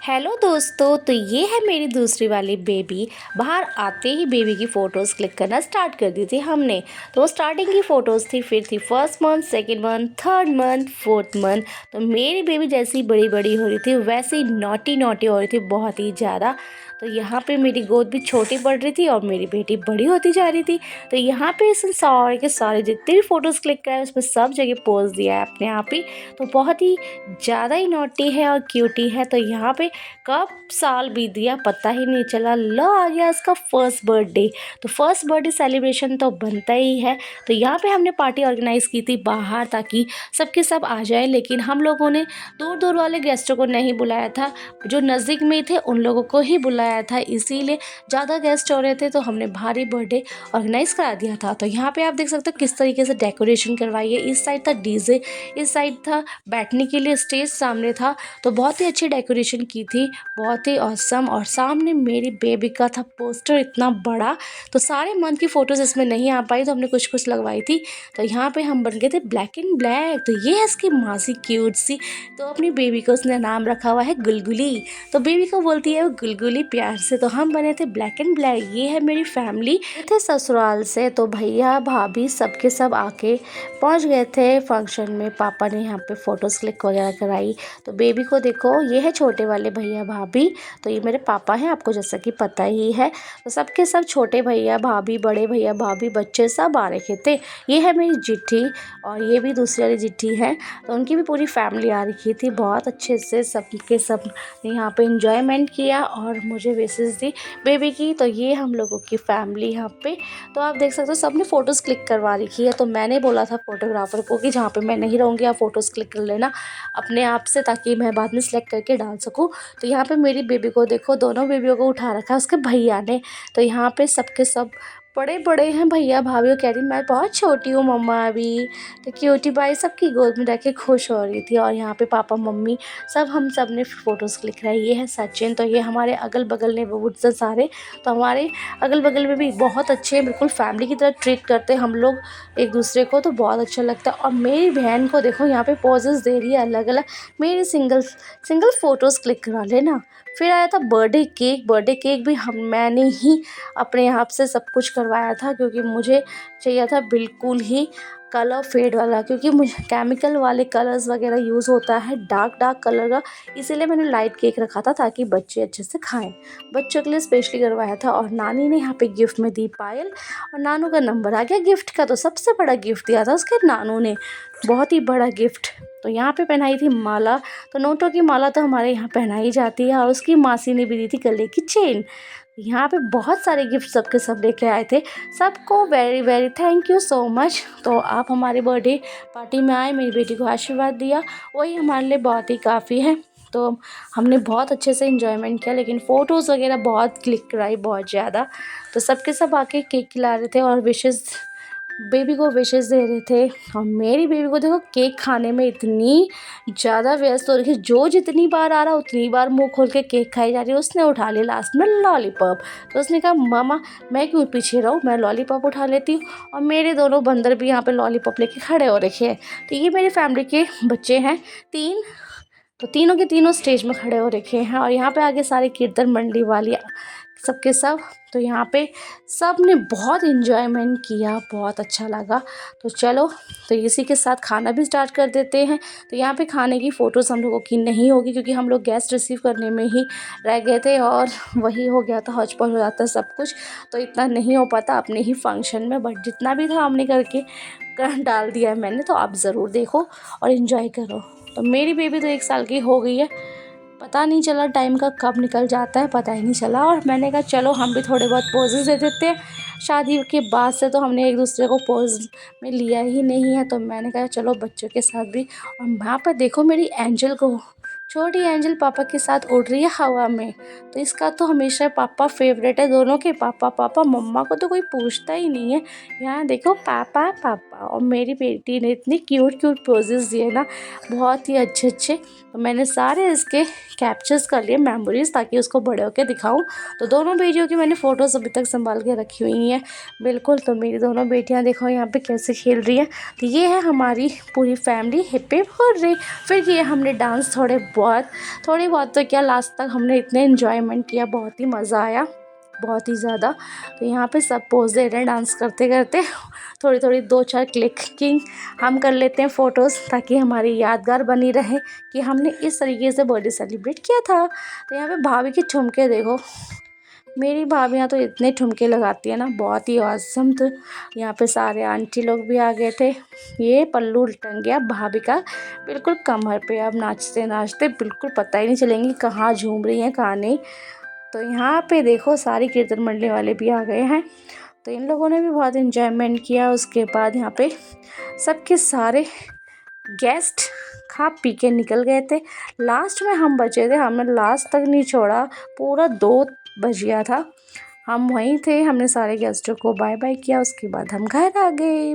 Hello दोस्तों, तो ये है मेरी दूसरी वाली बेबी। बाहर आते ही बेबी की फ़ोटोज़ क्लिक करना स्टार्ट कर दी थी हमने। तो स्टार्टिंग की फ़ोटोज़ थी, फिर थी first month, second month, third month, fourth month. तो मेरी बेबी जैसी बड़ी बड़ी हो रही थी वैसे ही नॉटी नॉटी हो रही थी, बहुत ही ज़्यादा। तो यहाँ पे मेरी गोद भी छोटी पड़ रही थी और मेरी बेटी बड़ी होती जा रही थी। तो यहाँ पे इसने सारे के सारे जितने भी फ़ोटोज़ क्लिक कराए उसमें सब जगह पोज दिया है अपने आप ही। तो बहुत ही ज़्यादा ही नॉटी है और क्यूटी है। तो यहाँ पे कब साल बीत गया पता ही नहीं चला। लो आ गया इसका फर्स्ट बर्थडे। तो फर्स्ट बर्थडे सेलिब्रेशन तो बनता ही है। तो यहाँ पे हमने पार्टी ऑर्गेनाइज़ की थी बाहर ताकि सबके सब आ जाए, लेकिन हम लोगों ने दूर दूर वाले गेस्टों को नहीं बुलाया था, जो नज़दीक में थे उन लोगों को ही बुलाया था। इसीलिए ज़्यादा गेस्ट हो रहे थे तो हमने भारी बर्थडे ऑर्गेनाइज़ करा दिया था। तो यहाँ पे आप देख सकते हो किस तरीके से डेकोरेशन करवाई है। इस साइड था डीजे, इस साइड था बैठने के लिए स्टेज सामने था। तो बहुत ही अच्छी डेकोरेशन की थी, बहुत ही ऑसम। और सामने मेरी बेबी का था पोस्टर इतना बड़ा। तो सारे मंथ की फ़ोटोज़ इसमें नहीं आ पाई तो हमने कुछ कुछ लगवाई थी। तो यहाँ पे हम बन गए थे ब्लैक एंड ब्लैक। तो ये है इसकी मासी क्यूट सी। तो अपनी बेबी को उसने नाम रखा हुआ है गुलगुली। तो बेबी को बोलती है वो गुलगुली प्यार से। तो हम बने थे ब्लैक एंड ब्लैक। ये है मेरी फैमिली। ये थे ससुराल से, तो भैया भाभी सबके सब आके पहुँच गए थे फंक्शन में। पापा ने यहाँ पे फ़ोटोज़ क्लिक वगैरह कराई। तो बेबी को देखो, ये है छोटे वाले भैया भाभी। तो ये मेरे पापा हैं, आपको जैसा कि पता ही है। तो सबके सब छोटे भैया भाभी, बड़े भैया भाभी, बच्चे सब आ रखे थे। ये है मेरी जिट्ठी और ये भी दूसरी वाली जिट्ठी है। तो उनकी भी पूरी फैमिली आ रखी थी। बहुत अच्छे से सबके सब ने यहाँ पे इंजॉयमेंट किया और मुझे विशेष दी बेबी की। तो ये हम लोगों की फैमिली यहाँ पे। तो आप देख सकते हो सबने फ़ोटोज़ क्लिक करवा रखी है। तो मैंने बोला था फोटोग्राफर को कि जहाँ पे मैं नहीं रहूँगी आप फ़ोटोज़ क्लिक कर लेना अपने आप से, ताकि मैं बाद में सेलेक्ट करके डाल सकूँ। तो यहाँ पे मेरी बेबी को देखो, दोनों बेबियों को उठा रखा है उसके भैया ने। तो यहाँ पे सबके सब बड़े बड़े हैं भैया भाभी। वो कह रही मैं बहुत छोटी हूँ मम्मा अभी। तो क्यूटी बाई सबकी गोद में रह के खुश हो रही थी। और यहाँ पे पापा मम्मी सब, हम सब ने फ़ोटोज़ क्लिक कराई। ये है सचिन। तो ये हमारे अगल बगल नेबरहुड से सारे। तो हमारे अगल बगल में भी बहुत अच्छे, बिल्कुल फैमिली की तरह ट्रीट करते हैं हम लोग एक दूसरे को। तो बहुत अच्छा लगता है। और मेरी बहन को देखो यहाँ पे पोजेस दे रही है अलग अलग। मेरी सिंगल सिंगल फ़ोटोज़ क्लिक करा लेना। फिर आया था बर्थडे केक। बर्थडे केक भी मैंने ही अपने आप से सब कुछ करवाया था, क्योंकि मुझे चाहिए था बिल्कुल ही कलर फेड वाला, क्योंकि मुझे केमिकल वाले कलर्स वगैरह यूज़ होता है डार्क डार्क कलर का। इसीलिए मैंने लाइट केक रखा था ताकि बच्चे अच्छे से खाएं। बच्चों के लिए स्पेशली करवाया था। और नानी ने यहाँ पे गिफ्ट में दी पायल। और नानू का नंबर आ गया गिफ्ट का। तो सबसे बड़ा गिफ्ट दिया था उसके नानू ने, बहुत ही बड़ा गिफ्ट। तो यहाँ पे पहनाई थी माला। तो नोटों की माला तो हमारे यहाँ पहनाई जाती है। और उसकी मासी ने भी दी थी गले की चेन। यहाँ पे बहुत सारे गिफ्ट सबके सब लेके आए थे। सबको very very thank you so much. तो आप हमारे बर्थडे पार्टी में आए, मेरी बेटी को आशीर्वाद दिया, वही हमारे लिए बहुत ही काफ़ी है। तो हमने बहुत अच्छे से इंजॉयमेंट किया, लेकिन फ़ोटोज़ वगैरह बहुत क्लिक कराई, बहुत ज़्यादा। तो सबके सब आके केक खिला रहे थे और विशेज़, बेबी को विशेज़ दे रहे थे। और मेरी बेबी को देखो केक खाने में इतनी ज़्यादा व्यस्त हो रही है, जो जितनी बार आ रहा उतनी बार मुंह खोल के केक खाई जा रही है। उसने उठा लिया लास्ट में लॉलीपॉप। तो उसने कहा मामा मैं क्यों पीछे रहूँ, मैं लॉलीपॉप उठा लेती हूँ। और मेरे दोनों बंदर भी यहाँ पे लॉलीपॉप लेके खड़े हो रखे हैं। तो ये मेरी फैमिली के बच्चे हैं 3। तो तीनों के तीनों स्टेज में खड़े हो रखे हैं। और यहाँ पे आगे सारी कीर्तन मंडली वाली सबके सब। तो यहाँ पे सब ने बहुत इन्जॉयमेंट किया, बहुत अच्छा लगा। तो चलो, तो इसी के साथ खाना भी स्टार्ट कर देते हैं। तो यहाँ पे खाने की फ़ोटोज़ हम लोगों की नहीं होगी, क्योंकि हम लोग गेस्ट रिसीव करने में ही रह गए थे और वही हो गया था, हौच पौच हो जाता सब कुछ। तो इतना नहीं हो पाता अपने ही फंक्शन में, बट जितना भी था हमने करके डाल दिया है मैंने। तो आप ज़रूर देखो और इन्जॉय करो। तो मेरी बेबी तो 1 साल की हो गई है, पता नहीं चला टाइम का कब निकल जाता है, पता ही नहीं चला। और मैंने कहा चलो हम भी थोड़े बहुत पोजेस दे देते हैं। शादी के बाद से तो हमने एक दूसरे को पोज में लिया ही नहीं है। तो मैंने कहा चलो बच्चों के साथ भी। और वहाँ पर देखो मेरी एंजल को, छोटी एंजल पापा के साथ उड़ रही है हवा में। तो इसका तो हमेशा पापा फेवरेट है, दोनों के पापा पापा। मम्मा को तो कोई पूछता ही नहीं है। यहाँ देखो पापा पापा। और मेरी बेटी ने इतनी क्यूट क्यूट पोजेस दिए ना, बहुत ही अच्छे अच्छे। तो मैंने सारे इसके कैप्चर्स कर लिए मेमोरीज़, ताकि उसको बड़े होकर दिखाऊं। तो दोनों बेटियों की मैंने फ़ोटोज़ अभी तक संभाल के रखी हुई हैं बिल्कुल। तो मेरी दोनों बेटियां देखो यहाँ पे कैसे खेल रही हैं। तो ये है हमारी पूरी फैमिली, हिप हिप हुर्रे। फिर किए हमने डांस थोड़ी बहुत तो क्या, लास्ट तक हमने इतने इन्जॉयमेंट किया, बहुत ही मज़ा आया, बहुत ही ज़्यादा। तो यहाँ पे सब पोज दे रहे हैं डांस करते करते। थोड़ी 2-4 क्लिकिंग हम कर लेते हैं फ़ोटोज़, ताकि हमारी यादगार बनी रहे कि हमने इस तरीके से बर्थडे सेलिब्रेट किया था। तो यहाँ पे भाभी के ठुमके देखो, मेरी भाभियाँ तो इतने ठुमके लगाती है ना, बहुत ही ऑसम। तो यहाँ पे सारे आंटी लोग भी आ गए थे। ये पल्लू टंग गया भाभी का बिल्कुल कमर पे, अब नाचते नाचते बिल्कुल पता ही नहीं चलेंगी कहाँ झूम रही हैं कहाँ नहीं। तो यहाँ पे देखो सारी कीर्तन मंडली वाले भी आ गए हैं। तो इन लोगों ने भी बहुत इन्जॉयमेंट किया। उसके बाद यहाँ पे सबके सारे गेस्ट खा पी के निकल गए थे। लास्ट में हम बचे थे, हमने लास्ट तक नहीं छोड़ा, पूरा 2 बज गया था। हम वहीं थे, हमने सारे गेस्टों को बाय बाय किया, उसके बाद हम घर आ गए।